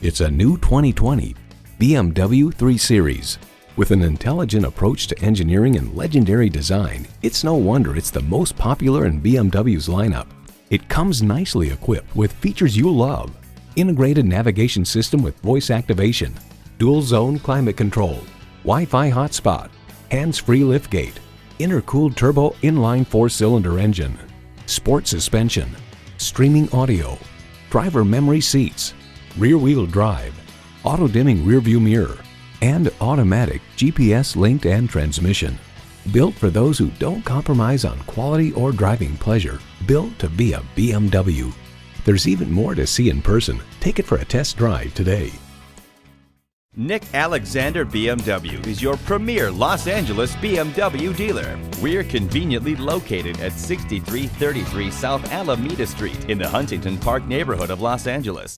It's a new 2020 BMW 3 Series. With an intelligent approach to engineering and legendary design, it's no wonder it's the most popular in BMW's lineup. It comes nicely equipped with features you love. Integrated navigation system with voice activation, dual zone climate control, Wi-Fi hotspot, hands-free liftgate, intercooled turbo inline 4-cylinder engine, sport suspension, streaming audio, driver memory seats, rear-wheel drive, auto-dimming rear-view mirror, and automatic GPS linked and transmission. Built for those who don't compromise on quality or driving pleasure. Built to be a BMW. There's even more to see in person. Take it for a test drive today. Nick Alexander BMW is your premier Los Angeles BMW dealer. We're conveniently located at 6333 South Alameda Street in the Huntington Park neighborhood of Los Angeles.